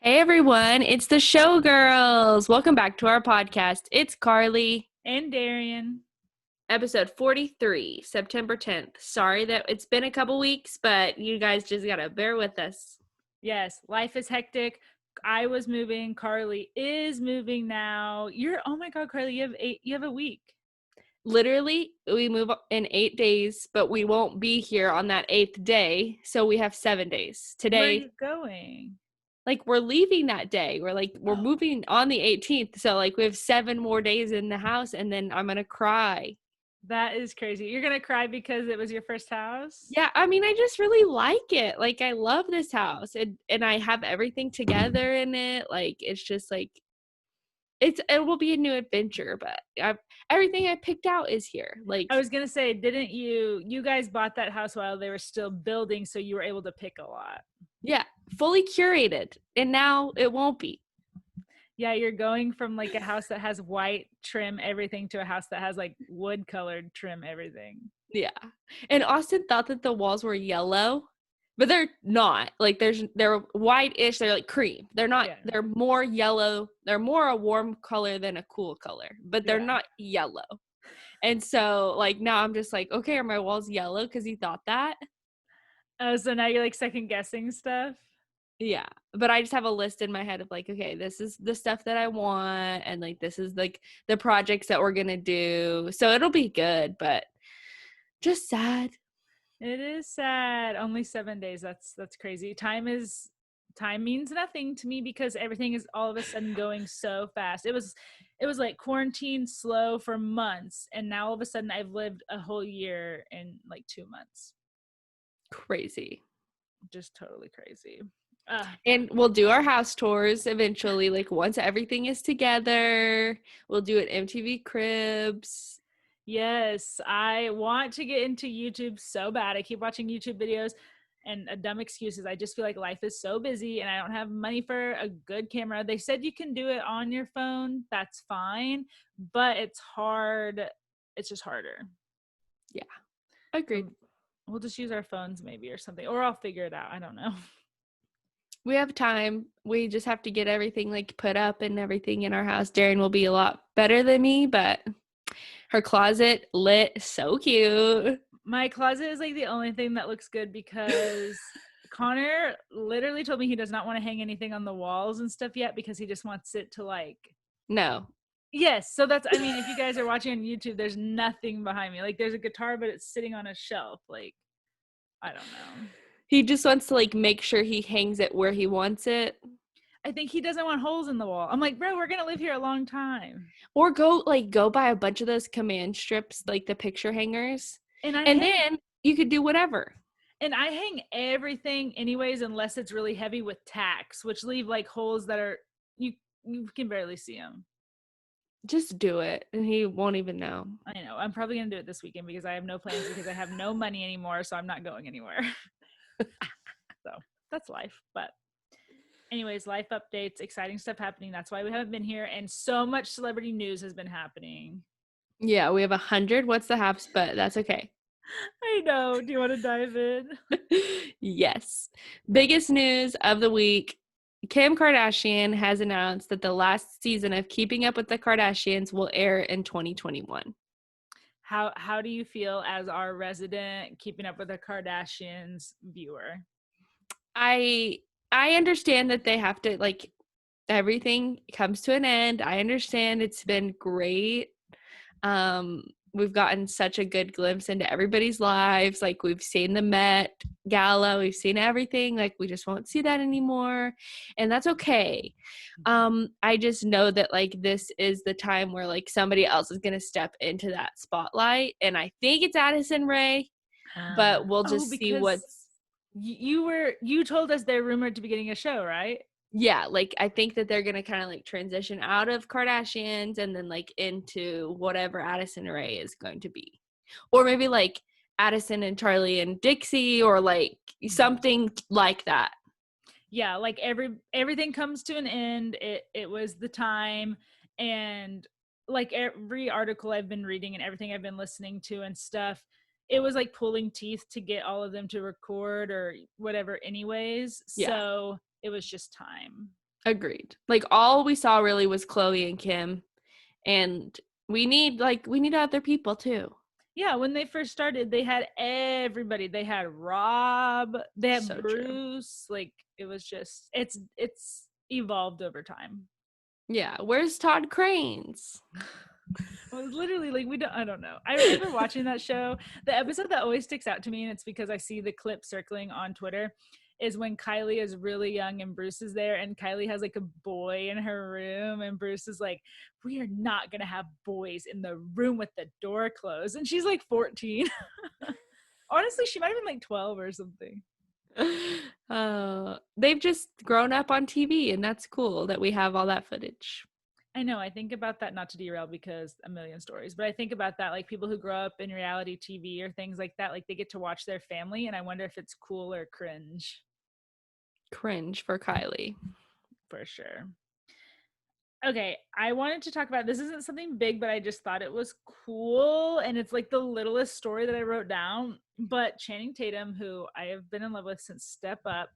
Hey everyone, it's the Showgirls. Welcome back to our podcast. It's Carly, And Darian. episode 43, September 10th. Sorry that it's been a couple weeks, but you guys just gotta bear with us. Yes, life is hectic. I was moving. Carly is moving now. Oh my God, Carly, you have a week. Literally, we move in 8 days, but we won't be here on that 8th day, so we have 7 days. Where are Today, you going? we're leaving that day. We're moving on the 18th, so we have 7 more days in the house, and then I'm gonna cry. That is crazy. You're going to cry because it was your first house? Yeah, I mean, I just really like it. I love this house, and I have everything together in it. It's just it will be a new adventure, but everything I picked out is here. I was going to say, didn't you guys bought that house while they were still building, so you were able to pick a lot. Yeah, fully curated, and now it won't be. Yeah, you're going from a house that has white trim everything to a house that has wood colored trim everything. Yeah, and Austin thought that the walls were yellow, but they're not. They're white-ish. They're like cream. They're not. Yeah. They're more yellow. They're more a warm color than a cool color, but they're not yellow. And so now I'm just okay, are my walls yellow? Because he thought that. Oh, so now you're second guessing stuff? Yeah, but I just have a list in my head of okay, this is the stuff that I want, and this is the projects that we're gonna do. So it'll be good, but just sad. It is sad. Only 7 days. That's crazy. Time means nothing to me because everything is all of a sudden going so fast. It was like quarantine slow for months, and now all of a sudden I've lived a whole year in 2 months. Crazy. Just totally crazy. And we'll do our house tours eventually. Once everything is together, we'll do it MTV Cribs. Yes, I want to get into YouTube so bad. I keep watching YouTube videos, and a dumb excuse is I just feel like life is so busy and I don't have money for a good camera. They said you can do it on your phone. That's fine, but it's hard. It's just harder. Yeah, agreed. So we'll just use our phones maybe or something, or I'll figure it out. I don't know. We have time. We just have to get everything put up and everything in our house. Darren will be a lot better than me, but her closet lit so cute. My closet is the only thing that looks good because Connor literally told me he does not want to hang anything on the walls and stuff yet because he just wants it to No. Yes, so that's, I mean, if you guys are watching on YouTube, there's nothing behind me. There's a guitar, but it's sitting on a shelf. I don't know. He just wants to make sure he hangs it where he wants it. I think he doesn't want holes in the wall. I'm like, bro, we're gonna live here a long time. Or go buy a bunch of those command strips, the picture hangers. And then you could do whatever. And I hang everything anyways, unless it's really heavy with tacks, which leave holes that are, you can barely see them. Just do it, and he won't even know. I know. I'm probably gonna do it this weekend because I have no plans because I have no money anymore, so I'm not going anywhere. So that's life. But anyways, life updates, exciting stuff happening. That's why we haven't been here, and so much celebrity news has been happening. Yeah, we have 100 What's the Haps, but that's okay. I know. Do you want to dive in? Yes. Biggest news of the week. Kim Kardashian has announced that the last season of Keeping Up with the Kardashians will air in 2021. How do you feel as our resident Keeping Up with the Kardashians viewer? I understand that they have to everything comes to an end. I understand it's been great. We've gotten such a good glimpse into everybody's lives. We've seen the Met Gala, we've seen everything. We just won't see that anymore, and that's okay. I just know that this is the time where somebody else is gonna step into that spotlight, and I think it's Addison Rae, but we'll just see what's. You told us they're rumored to be getting a show, right? Yeah, I think that they're gonna kind of transition out of Kardashians and then into whatever Addison Rae is going to be, or maybe Addison and Charlie and Dixie, or something like that. Yeah, everything comes to an end. It was the time, and every article I've been reading and everything I've been listening to and stuff, it was pulling teeth to get all of them to record or whatever anyways. Yeah. So it was just time. Agreed. Like all we saw really was Chloe and Kim, and we need other people too. Yeah, when they first started, they had everybody. They had Rob, they had So true. Bruce. Like it was just it's evolved over time. Yeah, where's Todd Cranes? It was literally like I don't know. I remember watching that show. The episode that always sticks out to me, and it's because I see the clip circling on Twitter, is when Kylie is really young and Bruce is there, and Kylie has like a boy in her room, and Bruce is like, "We are not gonna have boys in the room with the door closed," and she's like 14. Honestly, she might have been like 12 or something. They've just grown up on TV, and that's cool that we have all that footage. I know. I think about that, not to derail because a million stories, but I think about that like people who grow up in reality TV or things like that, like they get to watch their family, and I wonder if it's cool or cringe. Cringe for Kylie. For sure. Okay, I wanted to talk about this. Isn't something big, but I just thought it was cool, and it's like the littlest story that I wrote down. But Channing Tatum, who I have been in love with since Step Up,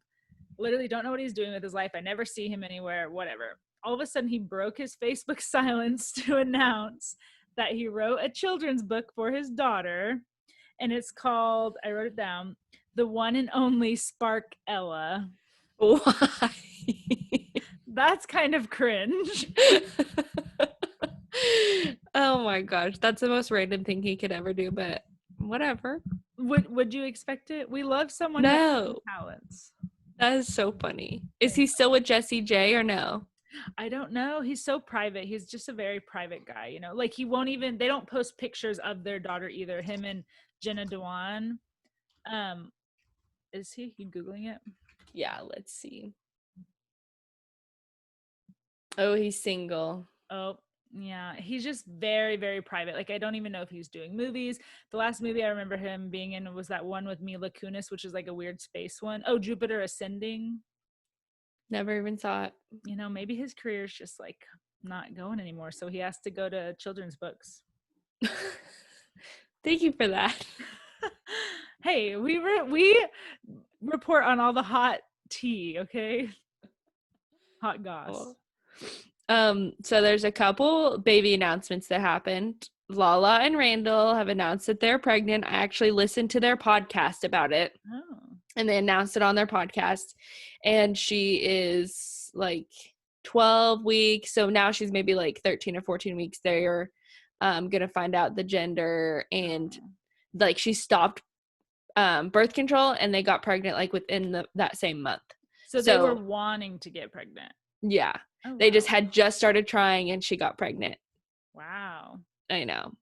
literally don't know what he's doing with his life. I never see him anywhere, whatever. All of a sudden, he broke his Facebook silence to announce that he wrote a children's book for his daughter, and it's called, I wrote it down, The One and Only Spark Ella. Why? That's kind of cringe. Oh my gosh, that's the most random thing he could ever do, but whatever. Would you expect it? We love someone who has No, talents. that is so funny. Is he still with Jessie J or no? I don't know. He's so private. He's just a very private guy, you know. Like he won't even, they don't post pictures of their daughter either. Him and Jenna Dewan. Is he? You Googling it? Yeah, let's see. Oh, he's single. Oh, yeah. He's just very, very private. Like I don't even know if he's doing movies. The last movie I remember him being in was that one with Mila Kunis, which is like a weird space one. Oh, Jupiter Ascending. Never even saw it. You know, maybe his career's just like not going anymore. So he has to go to children's books. Thank you for that. Hey, we report on all the hot tea, okay? Hot goss. So there's a couple baby announcements that happened. Lala and Randall have announced that they're pregnant. I actually listened to their podcast about it. Oh. And they announced it on their podcast. And she is like 12 weeks. So now she's maybe like 13 or 14 weeks. They're going to find out the gender. And like she stopped birth control and they got pregnant like within that same month. So they were wanting to get pregnant. Yeah. Oh, wow. They just had just started trying and she got pregnant. Wow. I know.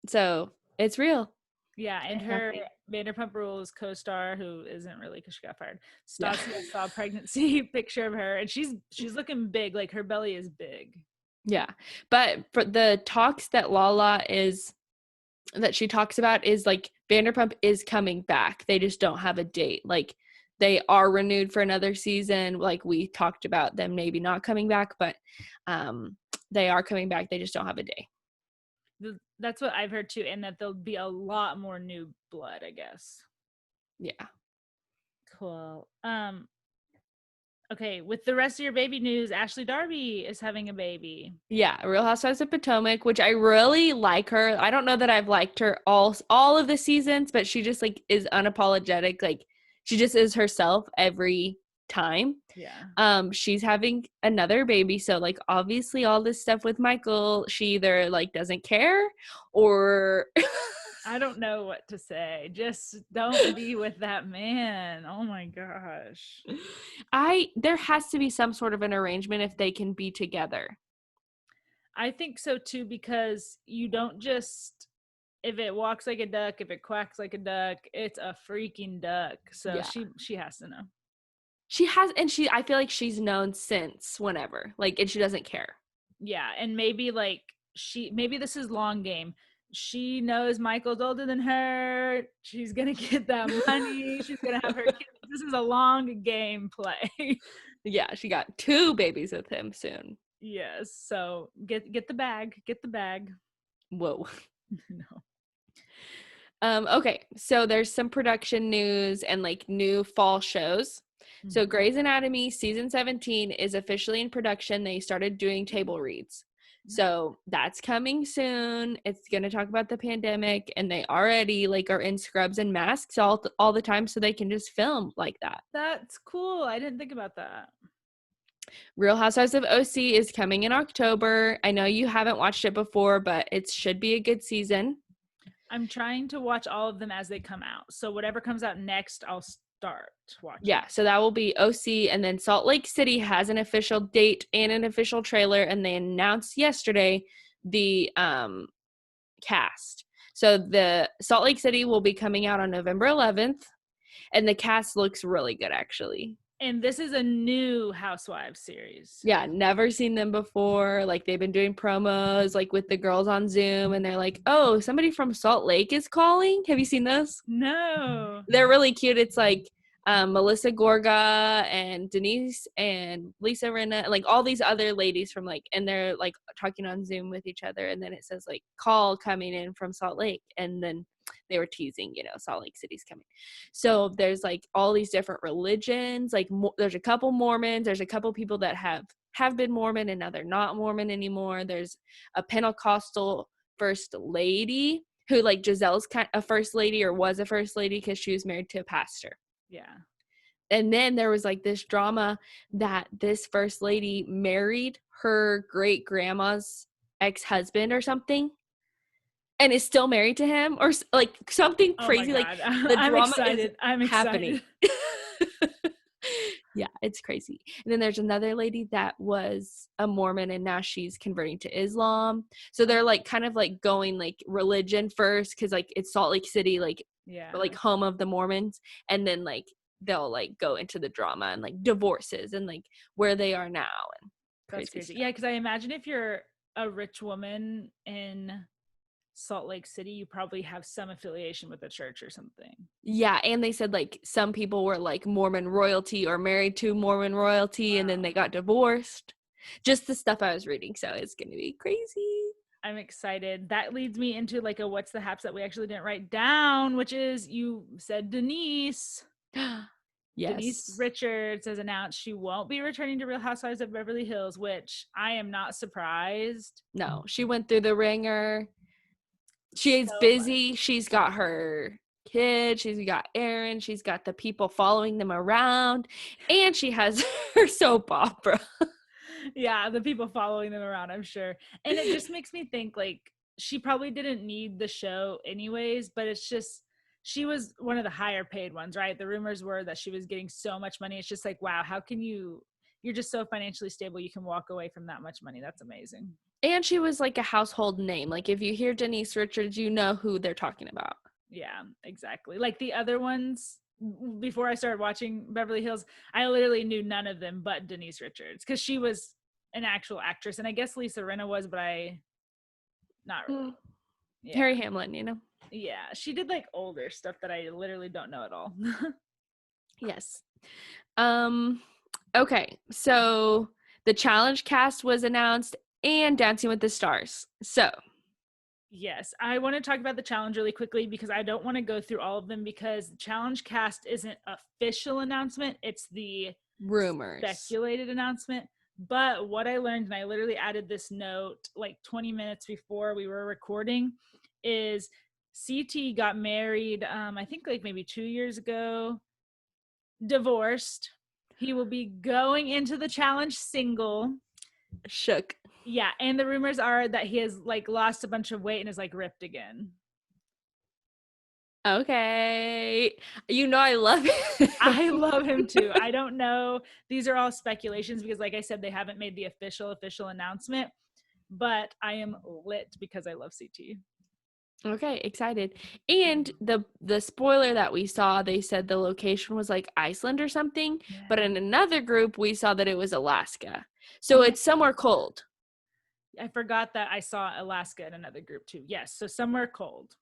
So it's real. Yeah, and her Vanderpump Rules co-star, who isn't really because she got fired, Stasia saw a pregnancy picture of her, and she's looking big. Like her belly is big. Yeah, but for the talks that she talks about is like Vanderpump is coming back. They just don't have a date. Like they are renewed for another season. Like we talked about them maybe not coming back, but they are coming back. They just don't have a day. That's what I've heard too, and that there'll be a lot more new blood, I guess. Yeah. Cool. Okay, with the rest of your baby news, Ashley Darby is having a baby. Yeah, Real Housewives of Potomac, which I really like her. I don't know that I've liked her all of the seasons, but she just like is unapologetic. Like she just is herself every time. Yeah. She's having another baby, so like obviously all this stuff with Michael, she either like doesn't care or I don't know what to say. Just don't be with that man. Oh my gosh. There has to be some sort of an arrangement if they can be together. I think so too, because you don't just, if it walks like a duck, if it quacks like a duck, it's a freaking duck. So yeah. she has to know. She has, and I feel like she's known since whenever, like, and she doesn't care. Yeah, and maybe like maybe this is long game. She knows Michael's older than her. She's gonna get that money. She's gonna have her kids. This is a long game play. Yeah, she got 2 babies with him soon. Yes, so get the bag. Get the bag. Whoa. No. Okay, so there's some production news and like new fall shows. So Grey's Anatomy season 17 is officially in production. They started doing table reads. So that's coming soon. It's going to talk about the pandemic, and they already like are in scrubs and masks all the time, so they can just film like that. That's cool. I didn't think about that. Real Housewives of OC is coming in October. I know you haven't watched it before, but it should be a good season. I'm trying to watch all of them as they come out. So whatever comes out next, I'll start watching. Yeah, so that will be OC, and then Salt Lake City has an official date and an official trailer, and they announced yesterday the cast. So the Salt Lake City will be coming out on November 11th, and the cast looks really good, actually. And this is a new Housewives series. Yeah, never seen them before. Like, they've been doing promos, like, with the girls on Zoom, and they're like, oh, somebody from Salt Lake is calling. Have you seen those? No. They're really cute. It's like Melissa Gorga and Denise and Lisa Rinna, like all these other ladies from like, and they're like talking on Zoom with each other. And then it says like call coming in from Salt Lake. And then they were teasing, Salt Lake City's coming. So there's like all these different religions. Like there's a couple Mormons. There's a couple people that have been Mormon and now they're not Mormon anymore. There's a Pentecostal first lady who like Giselle's kind of a first lady or was a first lady because she was married to a pastor. Yeah. And then there was like this drama that this first lady married her great grandma's ex-husband or something and is still married to him or like something crazy. Like the drama I'm happening. Excited. Yeah, it's crazy. And then there's another lady that was a Mormon and now she's converting to Islam. So they're like kind of like going like religion first because like it's Salt Lake City, like like home of the Mormons, and then like they'll like go into the drama and like divorces and like where they are now and crazy. Yeah, because I imagine if you're a rich woman in Salt Lake City, you probably have some affiliation with the church or something. Yeah, and they said like some people were like Mormon royalty or married to Mormon royalty, and then they got divorced. Just the stuff I was reading, so it's gonna be crazy. I'm excited. That leads me into like a what's the haps that we actually didn't write down, which is you said Denise. Yes. Denise Richards has announced she won't be returning to Real Housewives of Beverly Hills, which I am not surprised. No, she went through the ringer. She's busy. She's got her kid. She's got Aaron. She's got the people following them around. And she has her soap opera. Yeah, the people following them around, I'm sure. And it just makes me think like she probably didn't need the show anyways, but it's just she was one of the higher paid ones, right? The rumors were that she was getting so much money. It's just like, wow, how can you're just so financially stable you can walk away from that much money. That's amazing. And she was like a household name. Like if you hear Denise Richards, you know who they're talking about. Yeah, exactly. Like the other ones, before I started watching Beverly Hills, I literally knew none of them but Denise Richards because she was an actual actress. And I guess Lisa Rinna was, but not really. Yeah. Harry Hamlin, Yeah, she did like older stuff that I literally don't know at all. Yes. Okay, so the challenge cast was announced and Dancing with the Stars. So yes, I want to talk about the challenge really quickly because I don't want to go through all of them because the challenge cast isn't official announcement. It's the rumors, speculated announcement. But what I learned, and I literally added this note like 20 minutes before we were recording, is CT got married, I think like maybe 2 years ago, divorced. He will be going into the challenge single. Shook. Yeah, and the rumors are that he has like lost a bunch of weight and is like ripped again. Okay. I love it. I love him too. I don't know. These are all speculations because like I said, they haven't made the official announcement, but I am lit because I love CT. Okay, excited. And the spoiler that we saw, they said the location was like Iceland or something, but in another group we saw that it was Alaska. So it's somewhere cold. I forgot that I saw Alaska in another group too. Yes, so somewhere cold.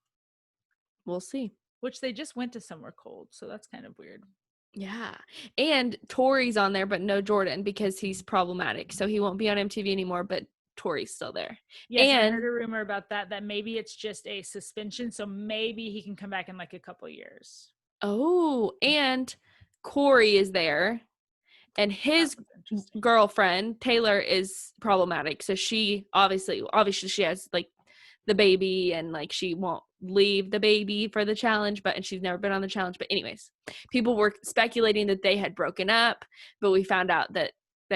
We'll see. Which they just went to somewhere cold, so that's kind of weird. Yeah. And Tori's on there, but no Jordan because he's problematic. So he won't be on MTV anymore, but Tori's still there. Yes, and I heard a rumor about that maybe it's just a suspension, so maybe he can come back in like a couple of years. Oh, and Corey is there. and his girlfriend Taylor is problematic. So she obviously she has like the baby, and like she won't leave the baby for the challenge, and she's never been on the challenge. But anyways, people were speculating that they had broken up, but we found out that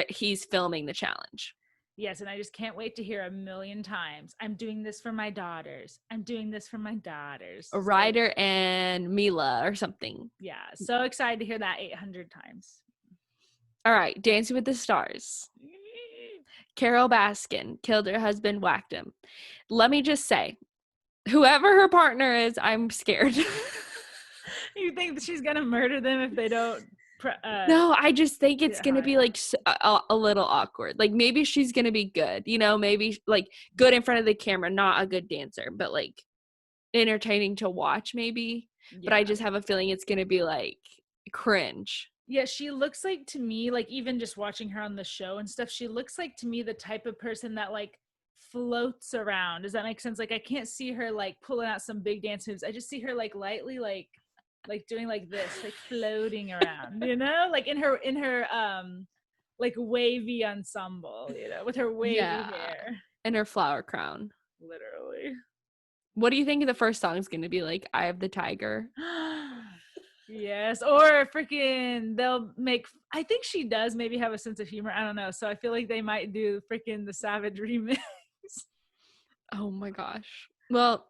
he's filming the challenge. Yes, and I just can't wait to hear a million times, I'm doing this for my daughters. I'm doing this for my daughters. Ryder and Mila or something. Yeah, so excited to hear that 800 times. All right, Dancing with the Stars. Carol Baskin killed her husband, whacked him. Let me just say, whoever her partner is, I'm scared. You think she's going to murder them if they don't? No, I just think it's going to be like a little awkward. Like maybe she's going to be good, you know, maybe like good in front of the camera, not a good dancer, but like entertaining to watch maybe. Yeah. But I just have a feeling it's going to be like cringe. Yeah, she looks like, to me, like even just watching her on the show and stuff, she looks like to me the type of person that like floats around. Does that make sense? Like I can't see her like pulling out some big dance moves. I just see her like lightly like doing like this, like floating around, you know, like in her like wavy ensemble, you know, with her wavy hair and her flower crown. Literally. What do you think the first song is going to be? Like Eye of the Tiger? Yes, or freaking they'll make, I think she does maybe have a sense of humor, I don't know, so I feel like they might do freaking the Savage remix. Oh my gosh. Well,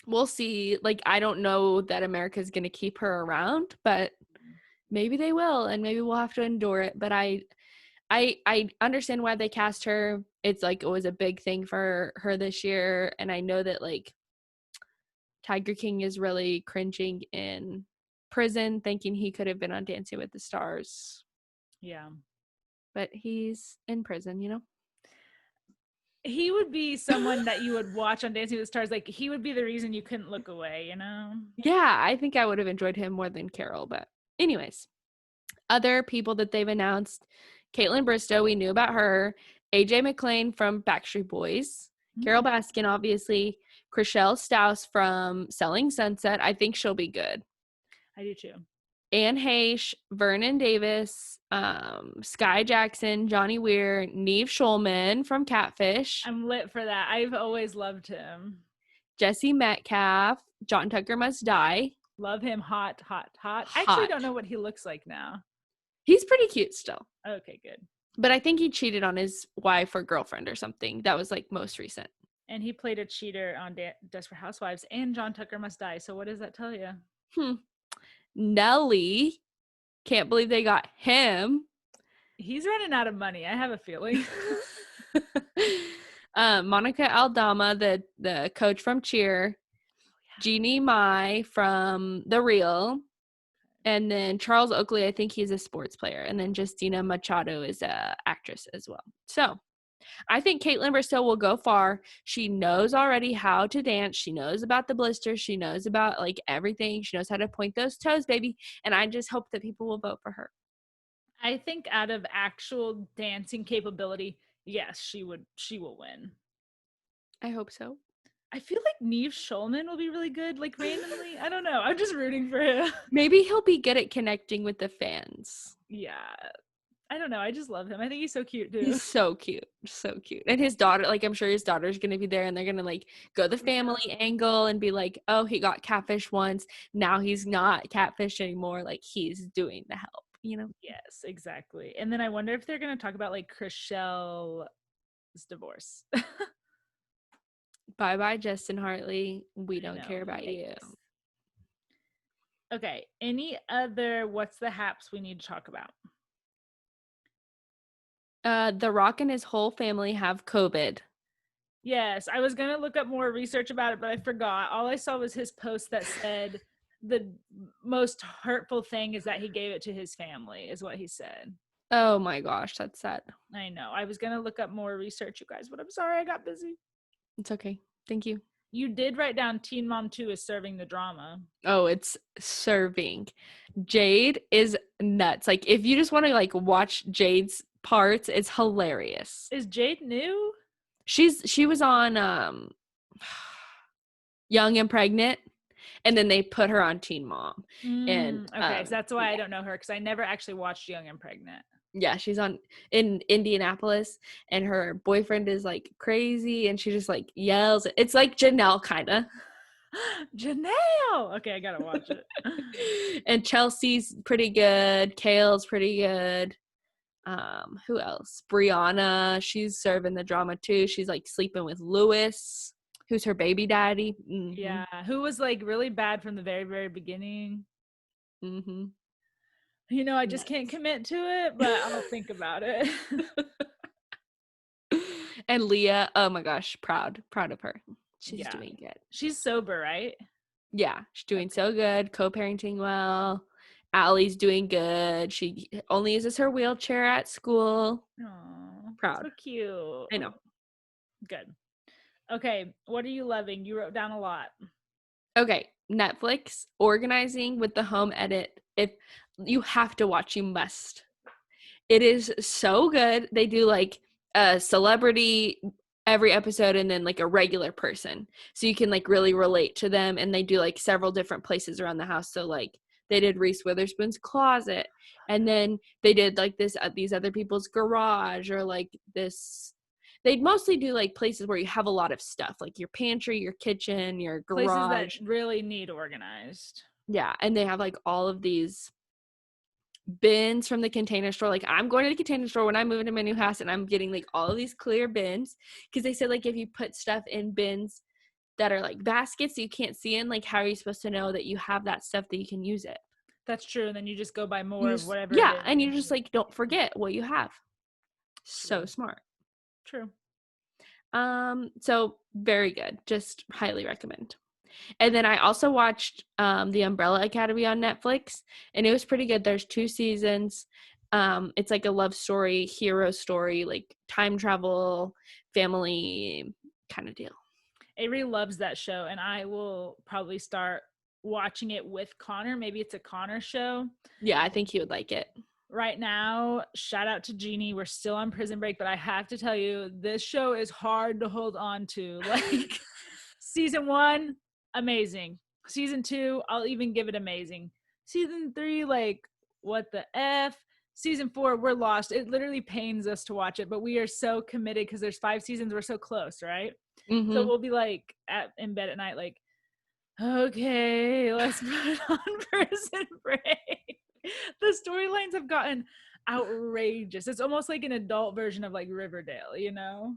we'll see. Like I don't know that America's going to keep her around, but maybe they will, and maybe we'll have to endure it. But I understand why they cast her. It's like it was a big thing for her this year, and I know that like Tiger King is really cringing in prison, thinking he could have been on Dancing with the Stars. Yeah. But he's in prison, you know? He would be someone that you would watch on Dancing with the Stars. Like, he would be the reason you couldn't look away, you know? Yeah, I think I would have enjoyed him more than Carol. But anyways, other people that they've announced, Caitlin Bristow, we knew about her. AJ McLean from Backstreet Boys. Mm-hmm. Carol Baskin, obviously. Chriselle Staus from Selling Sunset. I think she'll be good. I do too. Anne Heche, Vernon Davis, Sky Jackson, Johnny Weir, Neve Schulman from Catfish. I'm lit for that. I've always loved him. Jesse Metcalf, John Tucker Must Die. Love him. Hot. I actually don't know what he looks like now. He's pretty cute still. Okay, good. But I think he cheated on his wife or girlfriend or something. That was like most recent. And he played a cheater on Desperate Housewives and John Tucker Must Die. So what does that tell you? Nelly, can't believe they got him. He's running out of money, I have a feeling. Monica Aldama, the coach from Cheer. Jeannie Mai from The Real. And then Charles Oakley, I think he's a sports player. And then Justina Machado is a actress as well. So I think Caitlin Bristow will go far. She knows already how to dance. She knows about the blisters. She knows about like everything. She knows how to point those toes, baby. And I just hope that people will vote for her. I think out of actual dancing capability, yes, she will win. I hope so. I feel like Neve Schulman will be really good, like randomly. I don't know. I'm just rooting for him. Maybe he'll be good at connecting with the fans. Yeah. I don't know. I just love him. I think he's so cute too. He's so cute. So cute. And his daughter, like I'm sure his daughter's going to be there and they're going to like go the family angle and be like, oh, he got catfish once. Now he's not catfish anymore. Like he's doing the help, you know? Yes, exactly. And then I wonder if they're going to talk about like Chriselle's divorce. Bye-bye, Justin Hartley. We don't care about you. Okay. Any other what's the haps we need to talk about? The Rock and his whole family have COVID. Yes, I was going to look up more research about it, but I forgot. All I saw was his post that said the most hurtful thing is that he gave it to his family, is what he said. Oh my gosh, that's sad. I know. I was going to look up more research, you guys, but I'm sorry I got busy. It's okay. Thank you. You did write down Teen Mom 2 is serving the drama. Oh, it's serving. Jade is nuts. Like if you just want to like watch Jade's parts, it's hilarious. Is Jade new? She was on Young and Pregnant, and then they put her on Teen Mom. And okay, so that's why I don't know her, because I never actually watched Young and Pregnant. Yeah, she's in Indianapolis, and her boyfriend is like crazy, and she just like yells. It's like Janelle kind of. Janelle. Okay, I gotta watch it. And Chelsea's pretty good. Kale's pretty good. Who else? Brianna, she's serving the drama too. She's like sleeping with Lewis, who's her baby daddy. Yeah, who was like really bad from the very, very beginning. You know, I just can't commit to it, but I'll think about it. And Leah, oh my gosh, proud of her. She's Yeah. doing good. She's sober, right? Yeah, she's doing so good, co-parenting well. Allie's doing good. She only uses her wheelchair at school. Oh, Proud. so cute. I know. Good. Okay, what are you loving? You wrote down a lot. Okay, Netflix, Organizing with the Home Edit. If you have to watch, you must. It is so good. They do like a celebrity every episode and then like a regular person. So you can like really relate to them, and they do like several different places around the house. So like they did Reese Witherspoon's closet, and then they did like this these other people's garage, or like this they'd mostly do like places where you have a lot of stuff, like your pantry, your kitchen, your Places that garage. really need organized. Yeah, and they have like all of these bins from the Container Store. Like I'm going to the Container Store when I move into my new house, and I'm getting like all of these clear bins, because they said like if you put stuff in bins that are like baskets that you can't see in, like how are you supposed to know that you have that stuff that you can use it? That's true. And then you just go buy more of whatever it Yeah, is. and you just like don't forget what you have. So smart. True. So very good. Just highly recommend. And then I also watched The Umbrella Academy on Netflix, and it was pretty good. There's 2 seasons. It's like a love story, hero story, like time travel, family kind of deal. Avery loves that show, and I will probably start watching it with Connor. Maybe it's a Connor show. Yeah, I think he would like it. Right now, shout out to Jeannie. We're still on prison break, but I have to tell you, this show is hard to hold on to. Like, season 1, amazing. Season 2, I'll even give it amazing. Season 3, like, what the F? Season 4, we're lost. It literally pains us to watch it, but we are so committed because there's 5 seasons. We're so close, right? So we'll be like in bed at night, like, okay, let's put on prison break. The storylines have gotten outrageous. It's almost like an adult version of like Riverdale, you know?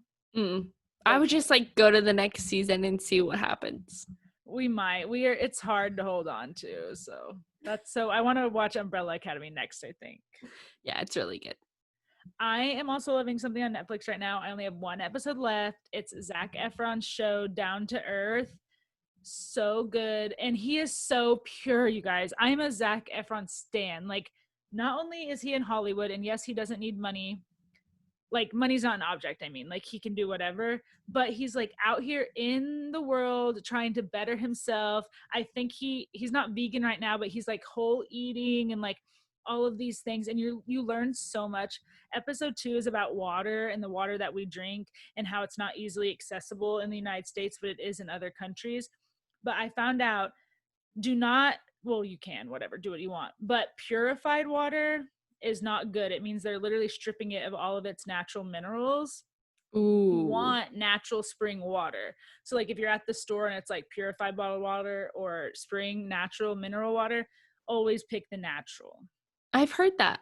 I would just like go to the next season and see what happens. We might. It's hard to hold on to. So I want to watch Umbrella Academy next, I think. Yeah, it's really good. I am also loving something on Netflix right now. I only have 1 episode left. It's Zac Efron's show, Down to Earth. So good. And he is so pure, you guys. I'm a Zac Efron stan. Like, not only is he in Hollywood, and yes, he doesn't need money. Like, money's not an object, I mean. Like, he can do whatever. But he's, like, out here in the world trying to better himself. I think he's not vegan right now, but he's, like, whole eating and, like, all of these things. And you learn so much. Episode 2 is about water and the water that we drink and how it's not easily accessible in the United States, but it is in other countries. But I found out, you can, whatever, do what you want. But purified water is not good. It means they're literally stripping it of all of its natural minerals. Ooh. You want natural spring water. So like if you're at the store and it's like purified bottled water or spring natural mineral water, always pick the natural. I've heard that.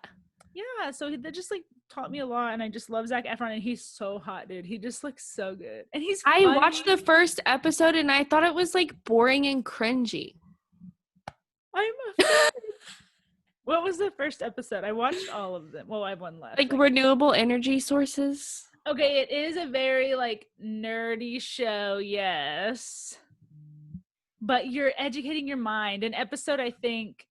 Yeah, so they just like taught me a lot, and I just love Zac Efron, and he's so hot, dude. He just looks so good, and he's funny. I watched the first episode and I thought it was like boring and cringy. I'm afraid. What was the first episode? I watched all of them. Well, I have 1 left. Like renewable energy sources. Okay, it is a very like nerdy show, yes. But you're educating your mind. An episode, I think,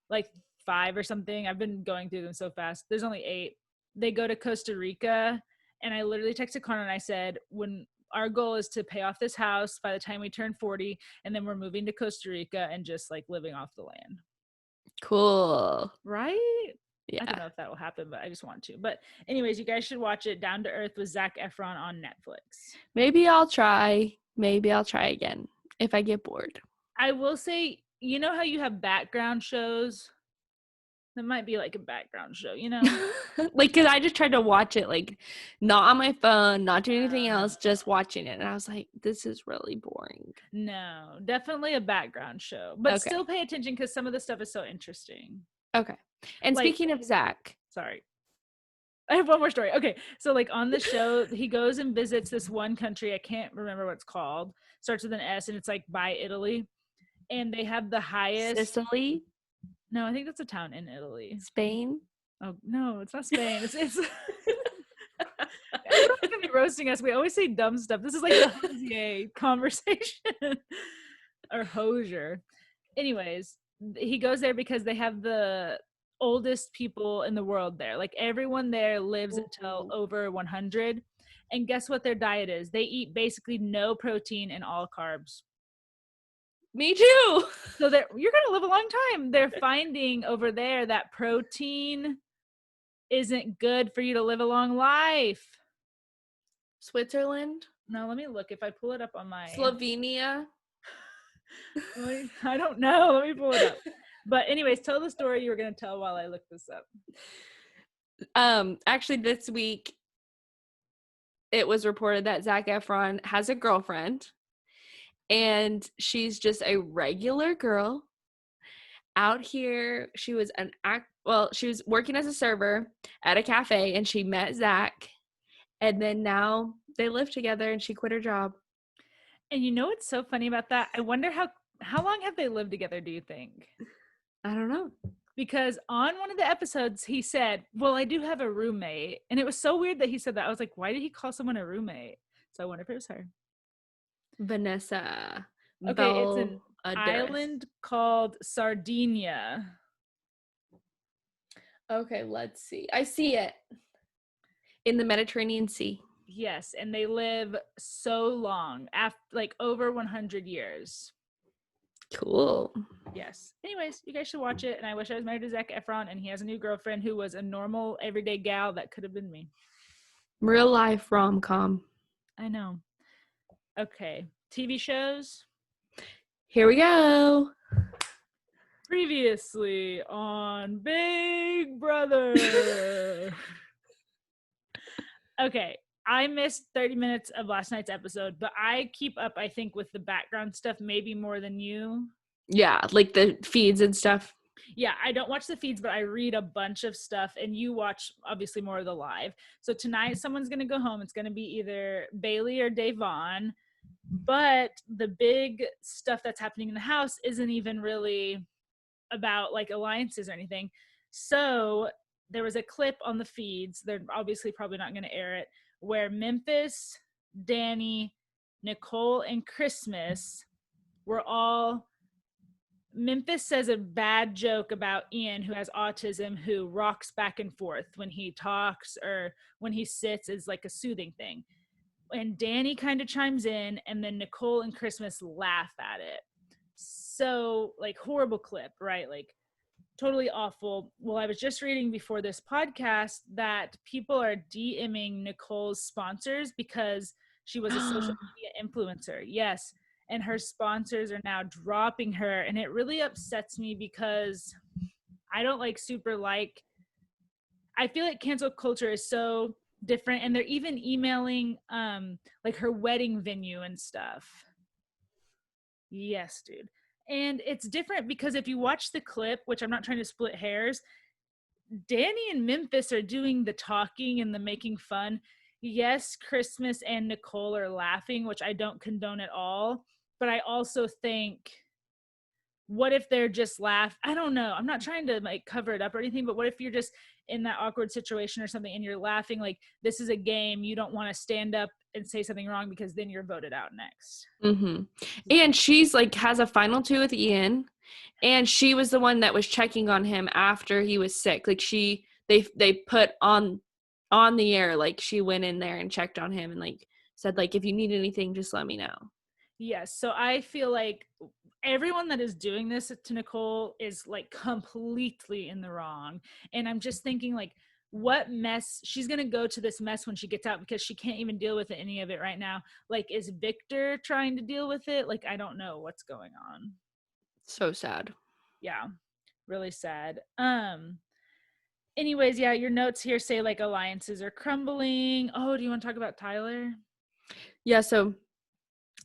like 5 or something. I've been going through them so fast. There's only 8. They go to Costa Rica, and I literally texted Connor and I said, when our goal is to pay off this house by the time we turn 40, and then we're moving to Costa Rica and just like living off the land. Cool. Right? Yeah. I don't know if that will happen, but I just want to. But anyways, you guys should watch it. Down to Earth with Zac Efron on Netflix. Maybe I'll try again if I get bored. I will say, you know how you have background shows? That might be like a background show, you know? Like, cause I just tried to watch it, like, not on my phone, not doing anything else, just watching it, and I was like, this is really boring. No, definitely a background show, but Okay. still pay attention because some of the stuff is so interesting. Okay. And Like, speaking of Zach, sorry. I have one more story. Okay. So like on the show, he goes and visits this one country. I can't remember what it's called. Starts with an S and it's like by Italy. And they have the highest. Sicily, No, I think that's a town in Italy. Spain. Oh no, it's not Spain. It's everyone's gonna be roasting us. We always say dumb stuff. This is like the Hosier conversation. Or Hosier. Anyways, he goes there because they have the oldest people in the world there. Like everyone there lives until over 100. And guess what their diet is? They eat basically no protein and all carbs. Me too. So you're going to live a long time. They're finding over there that protein isn't good for you to live a long life. Switzerland. No, let me look. If I pull it up on my Slovenia. I don't know. Let me pull it up. But anyways, tell the story you were going to tell while I look this up. Actually this week it was reported that Zac Efron has a girlfriend, and she's just a regular girl out here. She was she was working as a server at a cafe, and she met Zach, and then now they live together, and she quit her job. And you know what's so funny about that? I wonder how long have they lived together, do you think? I don't know. Because on one of the episodes, he said, well, I do have a roommate. And it was so weird that he said that. I was like, why did he call someone a roommate? So I wonder if it was her. Vanessa. Okay, it's an island called Sardinia. Okay, let's see. I see it. In the Mediterranean Sea. Yes, and they live so long, like over 100 years. Cool. Yes. Anyways, you guys should watch it. And I wish I was married to Zac Efron and he has a new girlfriend who was a normal, everyday gal that could have been me. Real life rom-com. I know. Okay. TV shows. Here we go. Previously on Big Brother. Okay. I missed 30 minutes of last night's episode, but I keep up, I think, with the background stuff maybe more than you. Yeah, like the feeds and stuff. Yeah, I don't watch the feeds, but I read a bunch of stuff, and you watch, obviously, more of the live. So tonight, someone's going to go home. It's going to be either Bailey or Davon, but the big stuff that's happening in the house isn't even really about, like, alliances or anything. So there was a clip on the feeds. They're obviously probably not going to air it, where Memphis, Danny, Nicole, and Christmas were all... Memphis says a bad joke about Ian, who has autism, who rocks back and forth when he talks or when he sits, is like a soothing thing. And Danny kind of chimes in, and then Nicole and Christmas laugh at it. So, like, horrible clip, right? Like, totally awful. Well, I was just reading before this podcast that people are DMing Nicole's sponsors because she was a social media influencer. Yes. And her sponsors are now dropping her. And it really upsets me because I don't I feel like cancel culture is so different. And they're even emailing like her wedding venue and stuff. Yes, dude. And it's different because if you watch the clip, which I'm not trying to split hairs, Danny and Memphis are doing the talking and the making fun. Yes, Christmas and Nicole are laughing, which I don't condone at all. But I also think, what if they're just I don't know. I'm not trying to like cover it up or anything, but what if you're just in that awkward situation or something and you're laughing like this is a game, you don't want to stand up and say something wrong because then you're voted out next. Mm-hmm. And she's like has a final two with Ian, and she was the one that was checking on him after he was sick. Like they put on the air, like she went in there and checked on him and like said like if you need anything just let me know. Yes. So I feel like everyone that is doing this to Nicole is like completely in the wrong. And I'm just thinking like what mess she's going to go to this mess when she gets out because she can't even deal with any of it right now. Like, is Victor trying to deal with it? Like, I don't know what's going on. So sad. Yeah. really sad. Anyways, yeah, your notes here say like alliances are crumbling. Oh, do you want to talk about Tyler? Yeah, so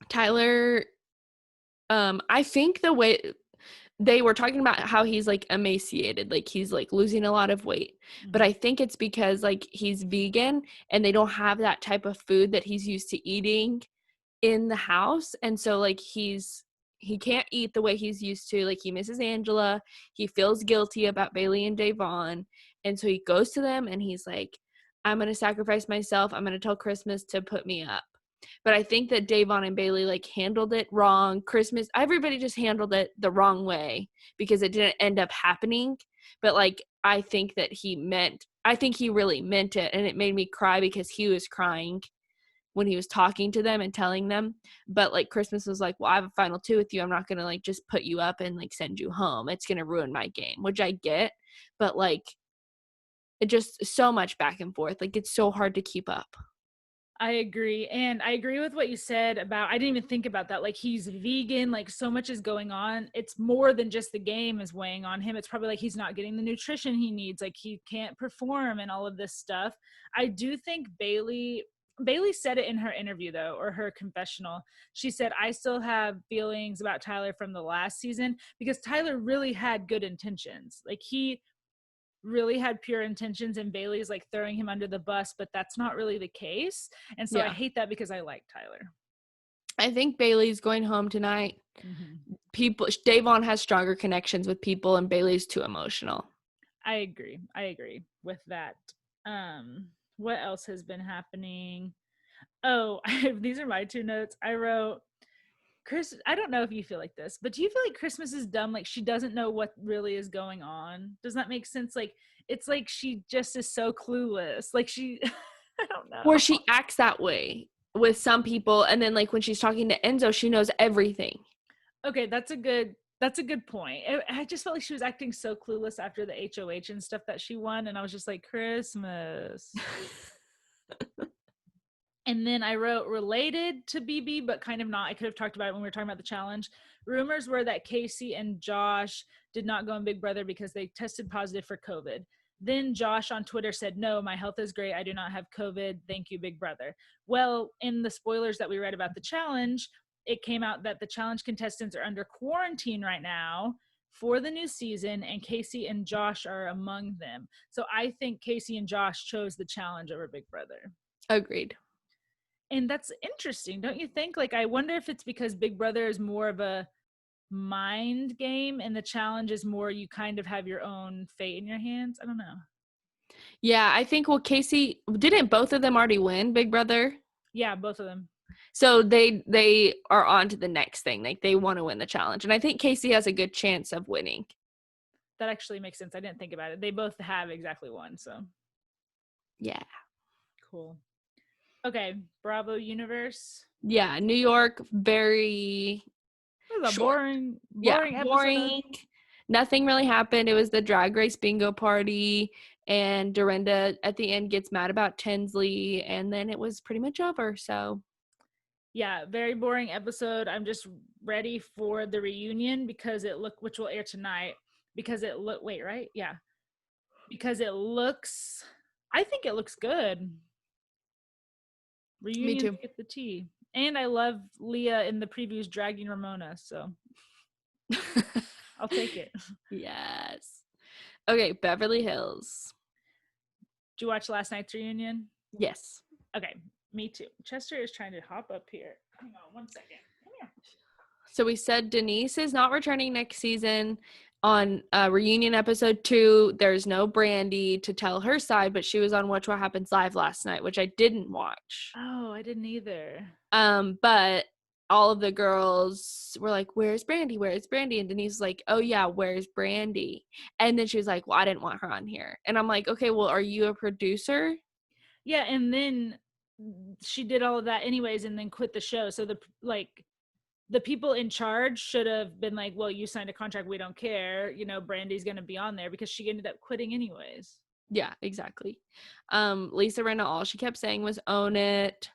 Tyler, I think the way they were talking about how he's like emaciated, like he's like losing a lot of weight. But I think it's because like he's vegan and they don't have that type of food that he's used to eating in the house. And so like he can't eat the way he's used to. Like he misses Angela. He feels guilty about Bailey and Davon. And so he goes to them and he's like, I'm gonna sacrifice myself. I'm gonna tell Christmas to put me up. But I think that Davon and Bailey like handled it wrong. Christmas, everybody just handled it the wrong way because it didn't end up happening. But like I think he really meant it, and it made me cry because he was crying when he was talking to them and telling them. But like Christmas was like, well, I have a final two with you. I'm not gonna like just put you up and like send you home. It's gonna ruin my game, which I get. But like it just so much back and forth. Like it's so hard to keep up. I agree. And I agree with what you said about, I didn't even think about that. Like he's vegan, like so much is going on. It's more than just the game is weighing on him. It's probably like he's not getting the nutrition he needs. Like he can't perform and all of this stuff. I do think Bailey said it in her interview though, or her confessional. She said, I still have feelings about Tyler from the last season because Tyler really had good intentions. Like he really had pure intentions and Bailey's like throwing him under the bus, but that's not really the case. And so I Yeah. hate that because I like Tyler. I think Bailey's going home tonight. Davon has stronger connections with people and Bailey's too emotional. I agree with that. What else has been happening? Oh, these are my two notes. I wrote, Chris, I don't know if you feel like this, but do you feel like Christmas is dumb? Like she doesn't know what really is going on. Does that make sense? Like it's like she just is so clueless. Like she, I don't Or know. she acts that way with some people, and then like when she's talking to Enzo, she knows everything. Okay, that's a good point. I just felt like she was acting so clueless after the HOH and stuff that she won, and I was just like, Christmas. And then I wrote related to BB, but kind of not. I could have talked about it when we were talking about the challenge. Rumors were that Casey and Josh did not go on Big Brother because they tested positive for COVID. Then Josh on Twitter said, no, my health is great. I do not have COVID. Thank you, Big Brother. Well, in the spoilers that we read about the challenge, it came out that the challenge contestants are under quarantine right now for the new season, and Casey and Josh are among them. So I think Casey and Josh chose the challenge over Big Brother. Agreed. And that's interesting, don't you think? Like, I wonder if it's because Big Brother is more of a mind game and the challenge is more you kind of have your own fate in your hands. I don't know. Yeah, I think, well, Casey, didn't both of them already win Big Brother? Yeah, both of them. So they are on to the next thing. Like they want to win the challenge. And I think Casey has a good chance of winning. That actually makes sense. I didn't think about it. They both have exactly one, so. Yeah. Cool. Okay, Bravo Universe. Yeah, New York, very It was a short. boring episode. Boring. Nothing really happened. It was the drag race bingo party, and Dorinda at the end gets mad about Tinsley, and then it was pretty much over. So Yeah, very boring episode. I'm just ready for the reunion because which will air tonight, because it look wait, right? Yeah. Because I think it looks good. Reunion me too. to get the tea. And I love Leah in the previews dragging Ramona, so I'll take it. Yes. Okay, Beverly Hills. Did you watch last night's reunion? Yes. Okay, me too. Chester is trying to hop up here. Hang on 1 second. Come here. So we said Denise is not returning next season. On reunion episode 2, there's no Brandy to tell her side, but she was on Watch What Happens Live last night, which I didn't watch. Oh, I didn't either. But all of the girls were like, where's Brandy? Where's Brandy? And Denise was like, oh yeah, where's Brandy? And then she was like, well, I didn't want her on here. And I'm like, okay, well, are you a producer? Yeah, and then she did all of that anyways and then quit the show. So the people in charge should have been like, well, you signed a contract, we don't care, Brandy's gonna be on there, because she ended up quitting anyways. Yeah, exactly. Lisa Rinna, all she kept saying was own it.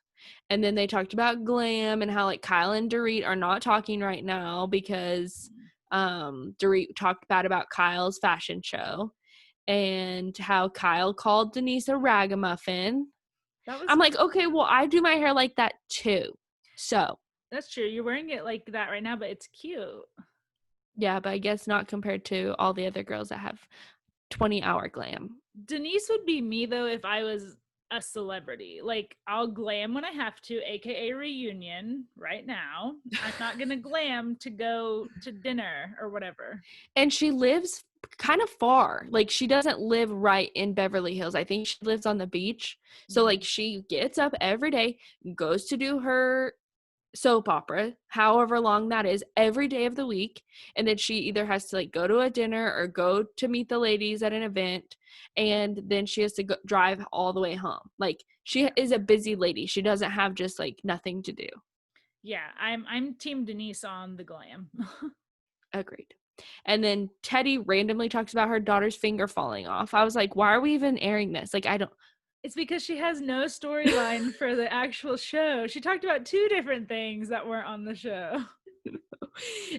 And then they talked about glam and how like Kyle and Dorit are not talking right now because Dorit talked bad about Kyle's fashion show and how Kyle called Denise a ragamuffin. I'm like, okay, well, I do my hair like that too. So that's true. You're wearing it like that right now, but it's cute. yeah, but I guess not compared to all the other girls that have 20-hour glam. Denise would be me though if I was a celebrity. Like, I'll glam when I have to, aka reunion right now. I'm not gonna glam to go to dinner or whatever. And she lives kind of far. Like, she doesn't live right in Beverly Hills. I think she lives on the beach. So like, she gets up every day, goes to do her soap opera, however long that is, every day of the week, and then she either has to like go to a dinner or go to meet the ladies at an event, and then she has to drive all the way home. Like, she is a busy lady. She doesn't have just like nothing to do. Yeah, I'm team Denise on the glam. Agreed. And then Teddy randomly talks about her daughter's finger falling off. I was like, why are we even airing this? Like, I don't. It's because she has no storyline for the actual show. She talked about 2 different things that weren't on the show.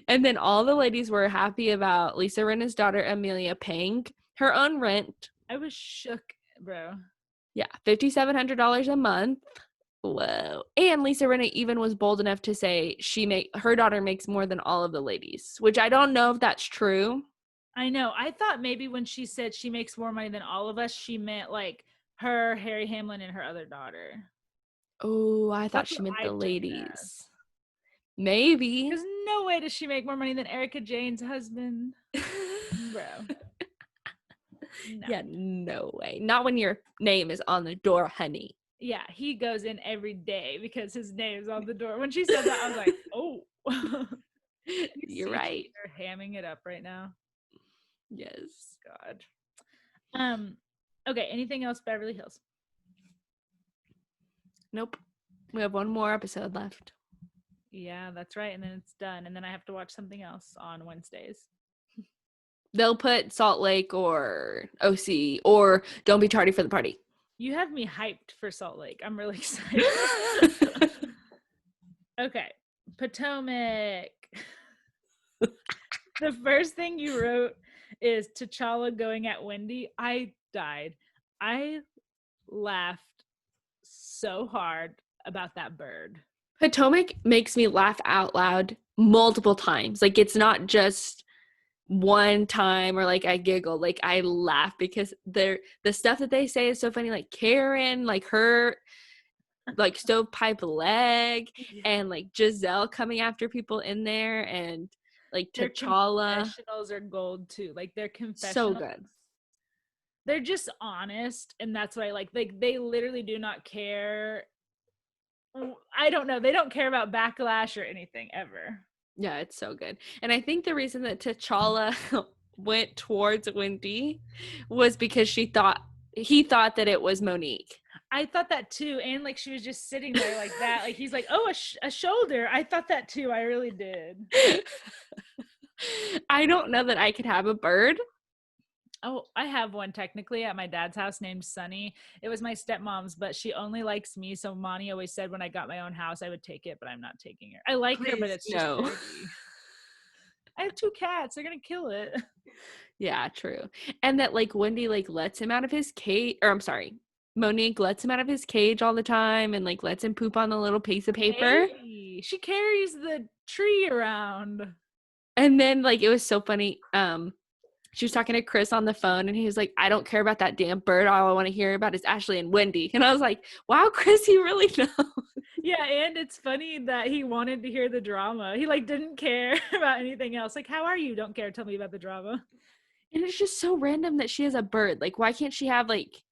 And then all the ladies were happy about Lisa Rinna's daughter, Amelia, paying her own rent. I was shook, bro. Yeah, $5,700 a month. Whoa. And Lisa Rinna even was bold enough to say her daughter makes more than all of the ladies, which I don't know if that's true. I know. I thought maybe when she said she makes more money than all of us, she meant like her, Harry Hamlin, and her other daughter. Oh, I thought That's she what meant I the took it as. ladies. Maybe. There's no way does she make more money than Erica Jane's husband. Bro. No. Yeah, no way. Not when your name is on the door, honey. Yeah, he goes in every day because his name's on the door. When she said that, I was like, oh. You're right. They're hamming it up right now. Yes. God. Okay, anything else Beverly Hills? Nope. We have one more episode left. Yeah, that's right. And then it's done. And then I have to watch something else on Wednesdays. They'll put Salt Lake or OC or Don't Be Tardy for the Party. You have me hyped for Salt Lake. I'm really excited. Okay. Potomac. The first thing you wrote is T'Challa going at Wendy. I died. I laughed so hard about that bird. Potomac makes me laugh out loud multiple times. Like, it's not just one time or like I giggle. Like, I laugh because the stuff that they say is so funny. Like Karen, like her like stovepipe leg, and like Giselle coming after people in there, and like T'Challa. Their confessionals are gold too. Like, their confessionals, so good. They're just honest, and that's what I like. Like, they literally do not care. I don't know. They don't care about backlash or anything ever. Yeah, it's so good. And I think the reason that T'Challa went towards Wendy was because he thought that it was Monique. I thought that too. And like, she was just sitting there like that. Like, he's like, oh, a shoulder. I thought that too. I really did. I don't know that I could have a bird. Oh, I have one technically at my dad's house named Sunny. It was my stepmom's, but she only likes me. So Monty always said when I got my own house, I would take it, but I'm not taking her. I like her, but it's just dirty. I have 2 cats. They're going to kill it. Yeah, true. And that like Wendy like lets him out of his cage, or I'm sorry, Monique lets him out of his cage all the time and like lets him poop on the little piece of paper. Hey, she carries the tree around. And then like it was so funny. She was talking to Chris on the phone, and he was like, I don't care about that damn bird. All I want to hear about is Ashley and Wendy. And I was like, wow, Chris, you really know. Yeah, and it's funny that he wanted to hear the drama. He like didn't care about anything else. Like, how are you? Don't care. Tell me about the drama. And it's just so random that she has a bird. Like, why can't she have like,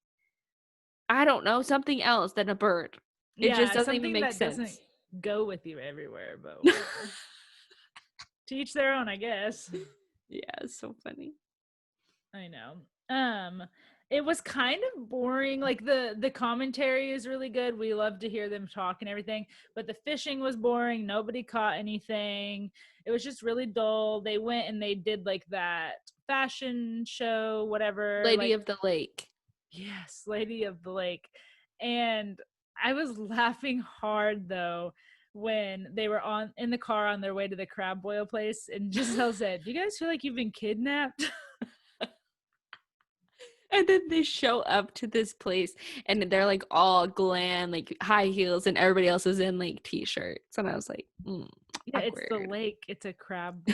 I don't know, something else than a bird? It just doesn't even make sense. Doesn't go with you everywhere, but to each their own, I guess. Yeah, it's so funny. I know. It was kind of boring. Like, the commentary is really good. We love to hear them talk and everything, but the fishing was boring. Nobody caught anything. It was just really dull. They went and they did like that fashion show, whatever. Lady of the Lake. Yes, Lady of the Lake. And I was laughing hard though when they were in the car on their way to the crab boil place, and Giselle said, "Do you guys feel like you've been kidnapped?" And then they show up to this place and they're like all glam, like high heels, and everybody else is in like t-shirts. And I was like, Yeah, it's the awkward. lake. It's a crab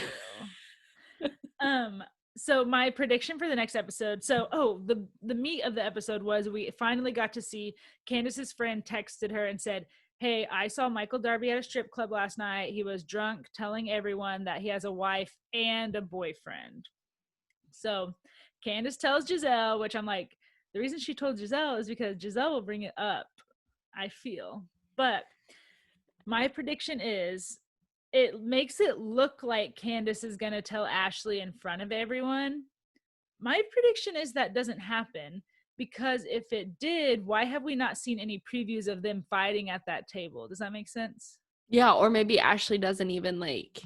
boil. So my prediction for the next episode. So, the meat of the episode was we finally got to see Candace's friend texted her and said, "Hey, I saw Michael Darby at a strip club last night. He was drunk, telling everyone that he has a wife and a boyfriend." So Candace tells Giselle, which I'm like, the reason she told Giselle is because Giselle will bring it up, I feel. But my prediction is it makes it look like Candace is going to tell Ashley in front of everyone. My prediction is that doesn't happen, because if it did, why have we not seen any previews of them fighting at that table? Does that make sense? Yeah, or maybe Ashley doesn't even like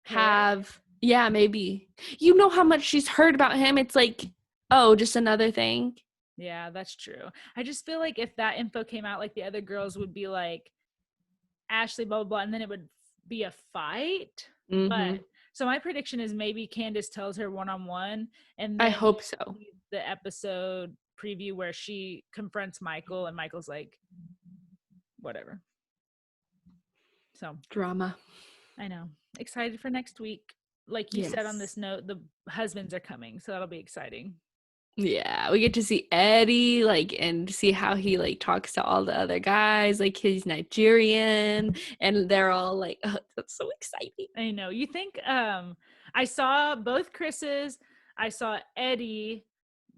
Care? yeah, maybe. You know how much she's heard about him. It's like, oh, just another thing. Yeah, that's true. I just feel like if that info came out, like the other girls would be like, Ashley, blah, blah, blah, and then it would be a fight. Mm-hmm. But so my prediction is maybe Candace tells her one-on-one, and I then hope so. the episode preview where she confronts Michael and Michael's like, whatever. So Drama. I know. Excited for next week. Like you said on this note, the husbands are coming, so that'll be exciting. Yeah, we get to see Eddie, like, and see how he like talks to all the other guys. Like, he's Nigerian, and they're all like, oh, that's so exciting. I know. You think I saw both Chris's, I saw Eddie.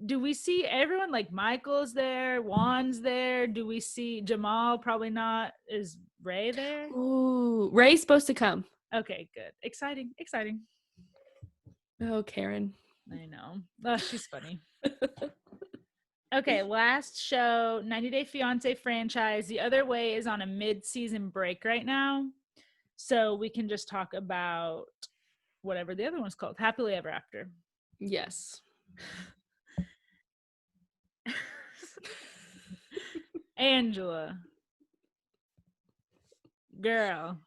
Do we see everyone? Like Michael's there, Juan's there? Do we see Jamal? Probably not. Is Ray there? Ooh, Ray's supposed to come. Okay, good. Exciting. Oh, Karen. I know. Oh, she's funny. Okay, last show, 90 Day Fiancé franchise. The Other Way is on a mid-season break right now. So we can just talk about whatever the other one's called, Happily Ever After. Yes. Angela. Girl.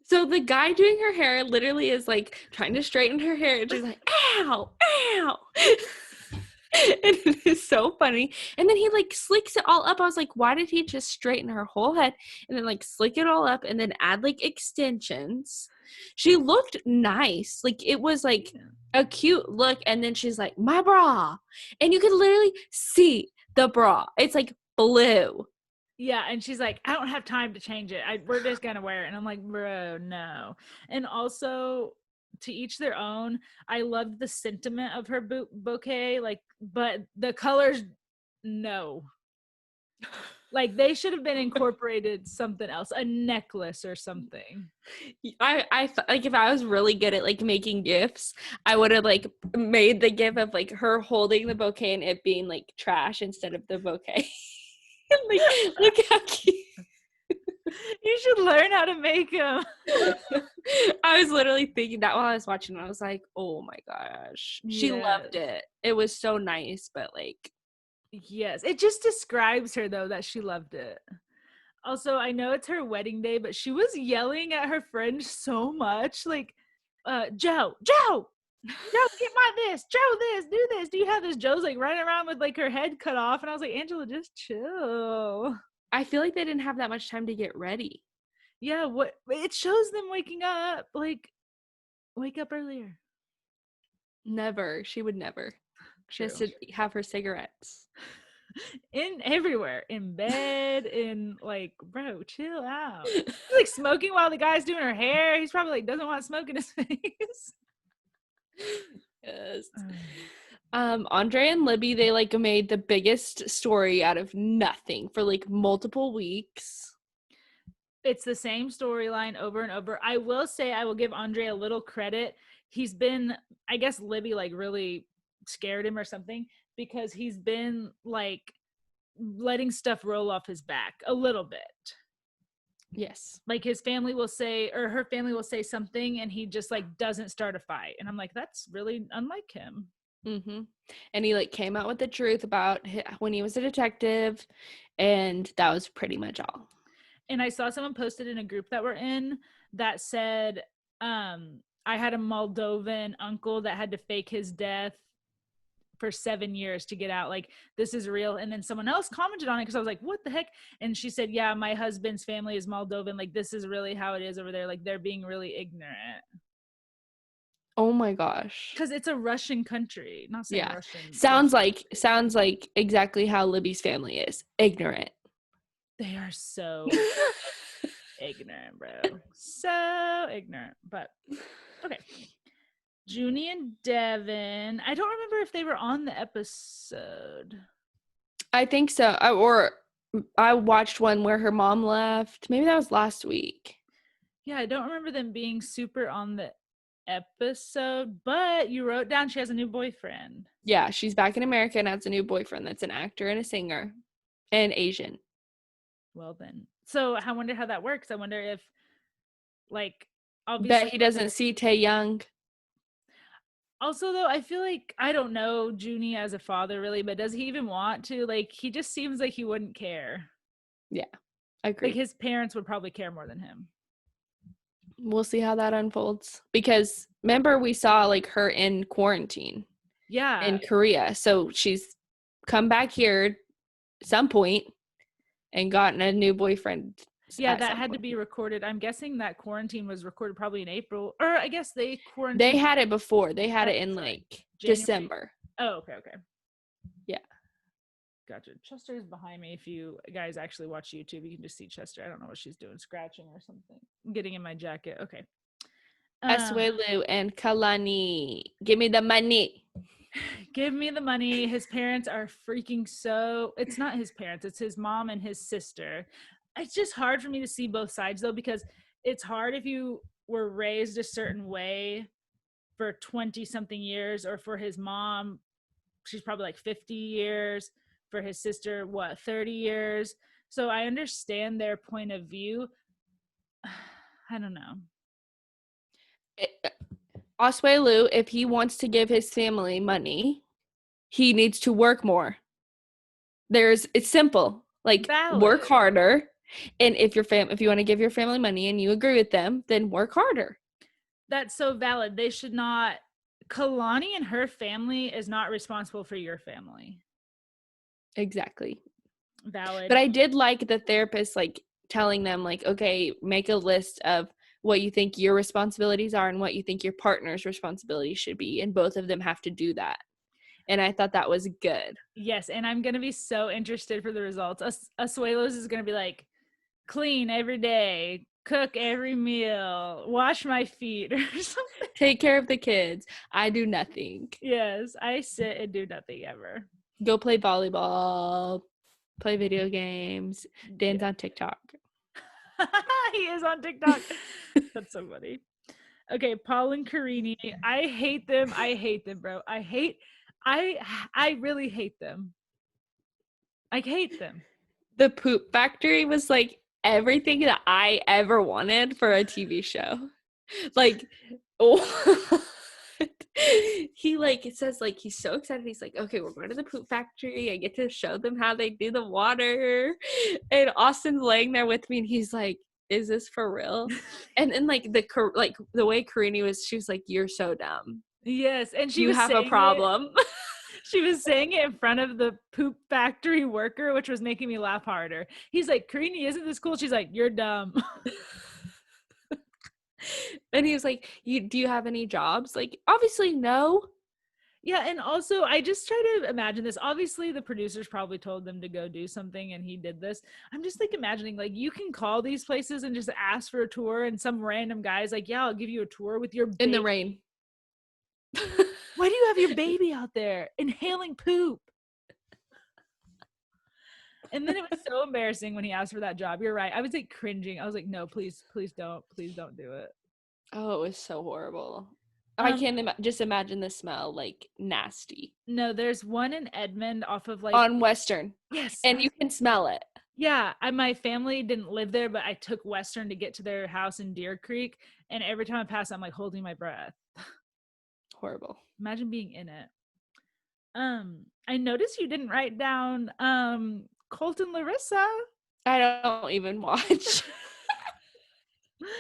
So the guy doing her hair literally is like trying to straighten her hair, and she's like, ow, ow. And it is so funny. And then he like slicks it all up. I was like, why did he just straighten her whole head and then like slick it all up and then add like extensions? She looked nice. Like, it was like a cute look. And then she's like, my bra. And you could literally see the bra. It's like blue. Yeah, and she's like, I don't have time to change it. We're just gonna wear it. And I'm like, bro, no. And also, to each their own. I loved the sentiment of her bouquet, like, but the colors, no. Like, they should have been incorporated something else, a necklace or something. I like, if I was really good at like making gifts, I would have like made the gif of like her holding the bouquet and it being like trash instead of the bouquet. Like, look how cute. You should learn how to make them. I was literally thinking that while I was watching it. I was like, oh my gosh. She loved it. It was so nice, but like, yes, it just describes her though, that she loved it. Also, I know it's her wedding day, but she was yelling at her friend so much, like, Joe, get my this, Joe, this, do this. Do you have this? Joe's like running around with like her head cut off, and I was like, Angela, just chill. I feel like they didn't have that much time to get ready. Yeah, what it shows them waking up, like, wake up earlier. Never. She would never. She has to have her cigarettes. In everywhere, in bed, in like, bro, chill out. She's like smoking while the guy's doing her hair. He's probably like doesn't want smoke in his face. Yes. Andre and Libby, they like made the biggest story out of nothing for like multiple weeks. It's the same storyline over and over. I will say, I will give Andre a little credit. He's been, I guess Libby like really scared him or something, because he's been like letting stuff roll off his back a little bit. Yes. Like his family will say, or her family will say something, and he just like doesn't start a fight. And I'm like, that's really unlike him. Mm-hmm. And he like came out with the truth about when he was a detective, and that was pretty much all. And I saw someone posted in a group that we're in that said, I had a Moldovan uncle that had to fake his death for 7 years to get out. Like, this is real. And then someone else commented on it because I was like, what the heck? And she said, yeah, my husband's family is Moldovan. Like, this is really how it is over there. Like, they're being really ignorant. Oh my gosh. Because it's a Russian country. Not saying Yeah. Russian. Sounds like exactly how Libby's family is. Ignorant. They are so ignorant, bro. So ignorant. But okay. Junie and Devin. I don't remember if they were on the episode. I think so. Or I watched one where her mom left. Maybe that was last week. Yeah, I don't remember them being super on the episode, but you wrote down she has a new boyfriend. Yeah, she's back in America and has a new boyfriend that's an actor and a singer and Asian. Well then. So I wonder how that works. I wonder if, like, obviously. Bet he doesn't see Tae Young. Also, though, I feel like, I don't know Junie as a father really, but does he even want to? Like, he just seems like he wouldn't care. Yeah, I agree. Like, his parents would probably care more than him. We'll see how that unfolds. Because remember, we saw like her in quarantine. Yeah. In Korea. So she's come back here at some point and gotten a new boyfriend. Yeah, that had to be recorded. I'm guessing that quarantine was recorded probably in April. Or I guess they quarantined. They had it before. They had it in like January? December. Oh, okay. Yeah. Gotcha. Chester is behind me. If you guys actually watch YouTube, you can just see Chester. I don't know what she's doing, scratching or something. I'm getting in my jacket. Okay. Asuelu and Kalani. Give me the money. Give me the money. His parents are freaking so... It's not his parents. It's his mom and his sister. It's just hard for me to see both sides, though, because it's hard if you were raised a certain way for 20-something years, or for his mom, she's probably like 50 years. For his sister, 30 years. So I understand their point of view. I don't know. Asuelu, if he wants to give his family money, he needs to work more. It's simple. Like, valid. Work harder. And if you want to give your family money and you agree with them, then work harder. That's so valid. They should not... Kalani and her family is not responsible for your family. Exactly. Valid. But I did like the therapist, like, telling them, like, okay, make a list of what you think your responsibilities are and what you think your partner's responsibilities should be. And both of them have to do that. And I thought that was good. Yes, and I'm going to be so interested for the results. Asuelos is going to be like, clean every day, cook every meal, wash my feet, or something. Take care of the kids. I do nothing. Yes, I sit and do nothing ever. Go play volleyball, play video games, dance on TikTok. He is on TikTok. That's so funny. Okay, Paul and Karini. I hate them, bro. I really hate them. I hate them. The Poop Factory was like everything that I ever wanted for a TV show. Like, he like, it says like he's so excited. He's like, okay, we're going to the Poop Factory. I get to show them how they do the water. And Austin's laying there with me and he's like, is this for real? And then like the way Karini was, she was like, you're so dumb. Yes, and you have a problem. She was saying it in front of the Poop Factory worker, which was making me laugh harder. He's like, Karini, isn't this cool? She's like, you're dumb. And he was like, do you have any jobs? Like, obviously no. Yeah, and also I just try to imagine this. Obviously the producers probably told them to go do something and he did this. I'm just like imagining, like, you can call these places and just ask for a tour and some random guy's like, yeah, I'll give you a tour with your baby. In the rain. Why do you have your baby out there inhaling poop? And then it was so embarrassing when he asked for that job. You're right. I was like cringing. I was like, no, please don't do it. Oh, it was so horrible. I can't just imagine the smell, like, nasty. No, there's one in Edmond off of like on Western. Yes. And you can smell it. Yeah, my family didn't live there, but I took Western to get to their house in Deer Creek, and every time I pass, I'm like holding my breath. Horrible. Imagine being in it. I noticed you didn't write down Colt and Larissa. I don't even watch.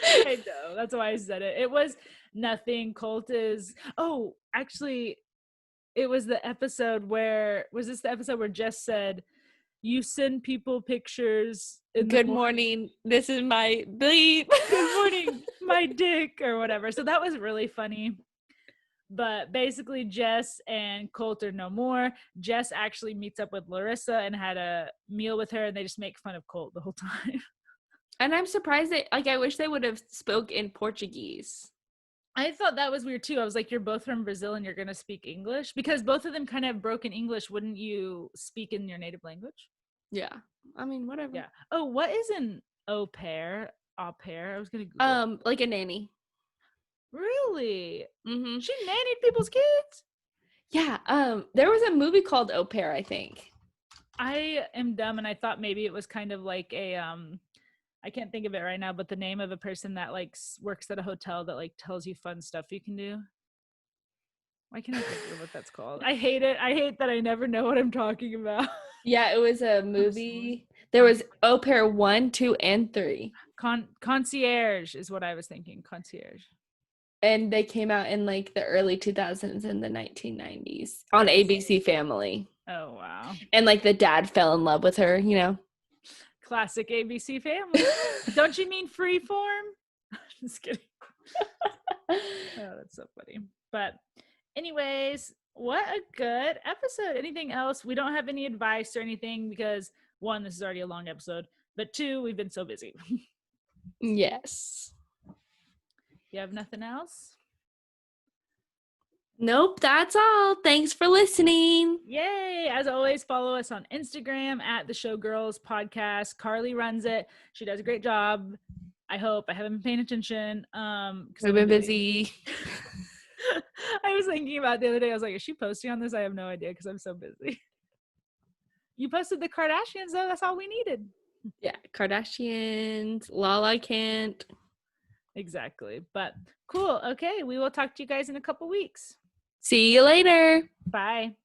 I know. That's why I said it. It was nothing. Colt is. Oh, actually, it was the episode where. Was this the episode where Jess said, you send people pictures in the Good morning. morning. This is my bleep. Good morning, my dick, or whatever. So that was really funny. But basically, Jess and Colt are no more. Jess actually meets up with Larissa and had a meal with her, and they just make fun of Colt the whole time. And I'm surprised that, like, I wish they would have spoke in Portuguese. I thought that was weird too. I was like, you're both from Brazil and you're going to speak English? Because both of them kind of have broken English. Wouldn't you speak in your native language? Yeah. I mean, whatever. Yeah. Oh, what is an au pair? Au pair? I was going to Google. Like a nanny. Really? Mm-hmm. She nannied people's kids? Yeah. There was a movie called Au Pair, I think. I am dumb and I thought maybe it was kind of like a I can't think of it right now, but the name of a person that like works at a hotel that like tells you fun stuff you can do. Why can't I think of what that's called? I hate it. I hate that I never know what I'm talking about. Yeah, it was a movie. There was Au Pair 1, 2, and 3. Concierge is what I was thinking. Concierge. And they came out in like the early 2000s and the 1990s on ABC Family. Oh, wow. And like the dad fell in love with her, you know? Classic ABC Family. Don't you mean Freeform? Just kidding. Oh, that's so funny. But anyways, what a good episode. Anything else? We don't have any advice or anything because one, this is already a long episode, but two, we've been so busy. Yes. You have nothing else? Nope, that's all. Thanks for listening. Yay. As always, follow us on Instagram at the Showgirls Podcast. Carly runs it. She does a great job. I hope. I haven't been paying attention. We've been busy. I was thinking about it the other day. I was like, is she posting on this? I have no idea because I'm so busy. You posted the Kardashians though. That's all we needed. Yeah, Kardashians, Lala can't. Exactly. But cool. Okay. We will talk to you guys in a couple weeks. See you later. Bye.